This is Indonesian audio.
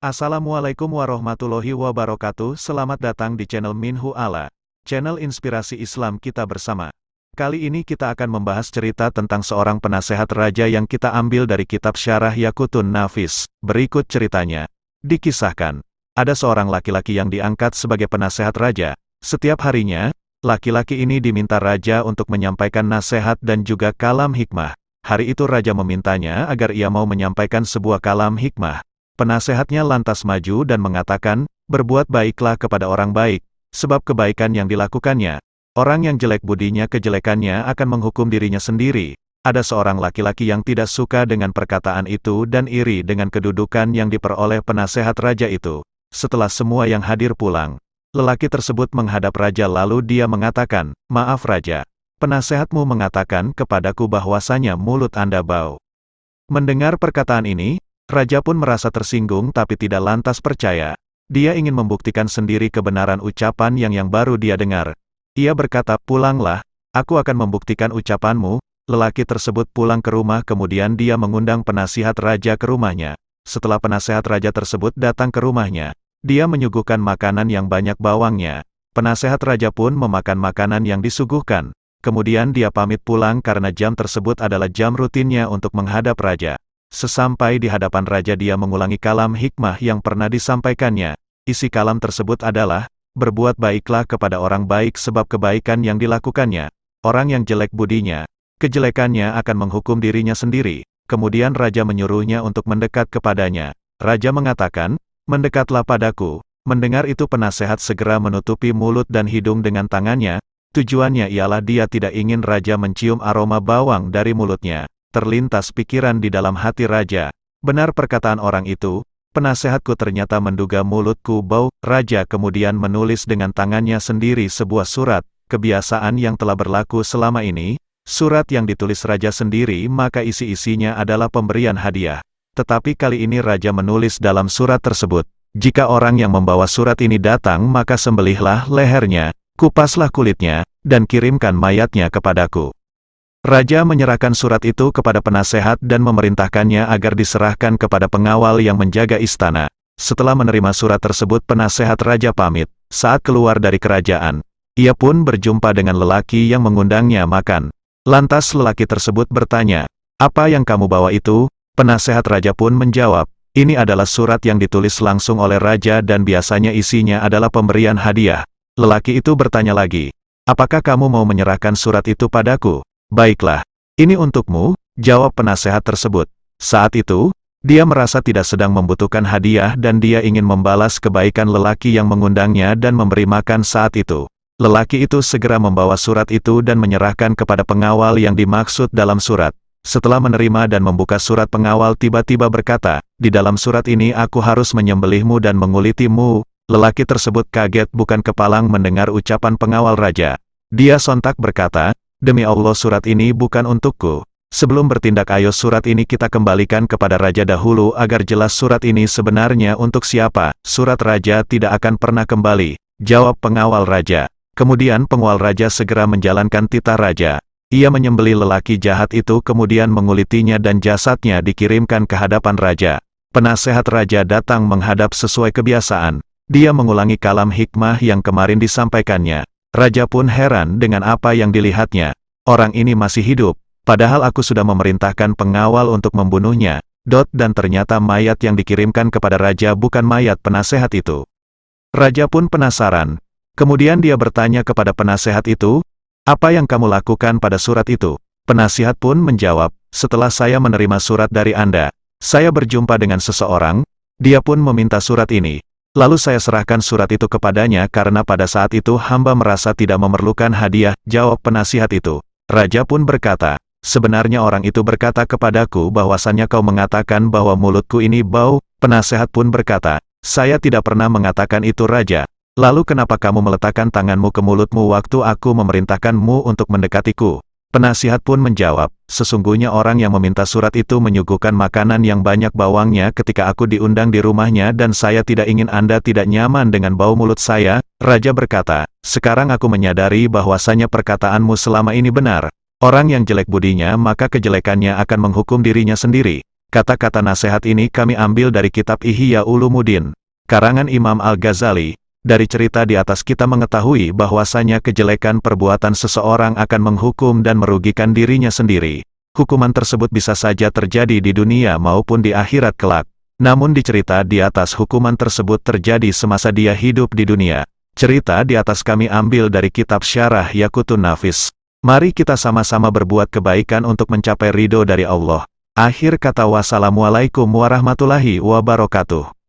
Assalamualaikum warahmatullahi wabarakatuh. Selamat datang di channel Minhu Ala, channel inspirasi Islam kita bersama. Kali ini kita akan membahas cerita tentang seorang penasehat raja yang kita ambil dari kitab Syarah Yaqutun Nafis. Berikut ceritanya. Dikisahkan, ada seorang laki-laki yang diangkat sebagai penasehat raja. Setiap harinya, laki-laki ini diminta raja untuk menyampaikan nasihat dan juga kalam hikmah. Hari itu raja memintanya agar ia mau menyampaikan sebuah kalam hikmah. Penasehatnya lantas maju dan mengatakan, berbuat baiklah kepada orang baik, sebab kebaikan yang dilakukannya. Orang yang jelek budinya kejelekannya akan menghukum dirinya sendiri. Ada seorang laki-laki yang tidak suka dengan perkataan itu dan iri dengan kedudukan yang diperoleh penasehat raja itu. Setelah semua yang hadir pulang, lelaki tersebut menghadap raja lalu dia mengatakan, maaf raja, penasehatmu mengatakan kepadaku bahwasanya mulut Anda bau. Mendengar perkataan ini, raja pun merasa tersinggung tapi tidak lantas percaya. Dia ingin membuktikan sendiri kebenaran ucapan yang baru dia dengar. Ia berkata, pulanglah, aku akan membuktikan ucapanmu. Lelaki tersebut pulang ke rumah kemudian dia mengundang penasihat raja ke rumahnya. Setelah penasehat raja tersebut datang ke rumahnya, dia menyuguhkan makanan yang banyak bawangnya. Penasehat raja pun memakan makanan yang disuguhkan. Kemudian dia pamit pulang karena jam tersebut adalah jam rutinnya untuk menghadap raja. Sesampai di hadapan raja dia mengulangi kalam hikmah yang pernah disampaikannya. Isi kalam tersebut adalah, berbuat baiklah kepada orang baik sebab kebaikan yang dilakukannya. Orang yang jelek budinya, kejelekannya akan menghukum dirinya sendiri. Kemudian raja menyuruhnya untuk mendekat kepadanya. Raja mengatakan, mendekatlah padaku. Mendengar itu penasehat segera menutupi mulut dan hidung dengan tangannya. Tujuannya ialah dia tidak ingin raja mencium aroma bawang dari mulutnya. Terlintas pikiran di dalam hati raja. Benar perkataan orang itu, penasehatku ternyata menduga mulutku bau. Raja kemudian menulis dengan tangannya sendiri sebuah surat, kebiasaan yang telah berlaku selama ini. Surat yang ditulis raja sendiri maka isi-isinya adalah pemberian hadiah. Tetapi kali ini raja menulis dalam surat tersebut, jika orang yang membawa surat ini datang maka sembelihlah lehernya, kupaslah kulitnya, dan kirimkan mayatnya kepadaku. Raja menyerahkan surat itu kepada penasehat dan memerintahkannya agar diserahkan kepada pengawal yang menjaga istana. Setelah menerima surat tersebut penasehat raja pamit. Saat keluar dari kerajaan, ia pun berjumpa dengan lelaki yang mengundangnya makan. Lantas lelaki tersebut bertanya, apa yang kamu bawa itu? Penasehat raja pun menjawab, ini adalah surat yang ditulis langsung oleh raja dan biasanya isinya adalah pemberian hadiah. Lelaki itu bertanya lagi, apakah kamu mau menyerahkan surat itu padaku? Baiklah, ini untukmu, jawab penasehat tersebut. Saat itu, dia merasa tidak sedang membutuhkan hadiah dan dia ingin membalas kebaikan lelaki yang mengundangnya dan memberi makan saat itu. Lelaki itu segera membawa surat itu dan menyerahkan kepada pengawal yang dimaksud dalam surat. Setelah menerima dan membuka surat pengawal tiba-tiba berkata, di dalam surat ini aku harus menyembelihmu dan mengulitimu. Lelaki tersebut kaget bukan kepalang mendengar ucapan pengawal raja. Dia sontak berkata, demi Allah surat ini bukan untukku. Sebelum bertindak ayo surat ini kita kembalikan kepada raja dahulu agar jelas surat ini sebenarnya untuk siapa. Surat raja tidak akan pernah kembali, jawab pengawal raja. Kemudian pengawal raja segera menjalankan titah raja. Ia menyembelih lelaki jahat itu kemudian mengulitinya dan jasadnya dikirimkan ke hadapan raja. Penasehat raja datang menghadap sesuai kebiasaan. Dia mengulangi kalam hikmah yang kemarin disampaikannya. Raja pun heran dengan apa yang dilihatnya. Orang ini masih hidup, padahal aku sudah memerintahkan pengawal untuk membunuhnya. Dan ternyata mayat yang dikirimkan kepada raja bukan mayat penasehat itu. Raja pun penasaran. Kemudian dia bertanya kepada penasehat itu, apa yang kamu lakukan pada surat itu? Penasihat pun menjawab, setelah saya menerima surat dari Anda, saya berjumpa dengan seseorang, dia pun meminta surat ini. Lalu saya serahkan surat itu kepadanya karena pada saat itu hamba merasa tidak memerlukan hadiah, jawab penasihat itu. Raja pun berkata, sebenarnya orang itu berkata kepadaku bahwasannya kau mengatakan bahwa mulutku ini bau. Penasehat pun berkata, saya tidak pernah mengatakan itu raja. Lalu kenapa kamu meletakkan tanganmu ke mulutmu waktu aku memerintahkanmu untuk mendekatiku? Penasihat pun menjawab, sesungguhnya orang yang meminta surat itu menyuguhkan makanan yang banyak bawangnya ketika aku diundang di rumahnya dan saya tidak ingin Anda tidak nyaman dengan bau mulut saya. Raja berkata, sekarang aku menyadari bahwasanya perkataanmu selama ini benar. Orang yang jelek budinya maka kejelekannya akan menghukum dirinya sendiri. Kata-kata nasihat ini kami ambil dari kitab Ihya Ulumuddin, karangan Imam Al-Ghazali. Dari cerita di atas kita mengetahui bahwasanya kejelekan perbuatan seseorang akan menghukum dan merugikan dirinya sendiri. Hukuman tersebut bisa saja terjadi di dunia maupun di akhirat kelak. Namun di cerita di atas hukuman tersebut terjadi semasa dia hidup di dunia. Cerita di atas kami ambil dari kitab Syarah Yaqutun Nafis. Mari kita sama-sama berbuat kebaikan untuk mencapai ridho dari Allah. Akhir kata, wassalamualaikum warahmatullahi wabarakatuh.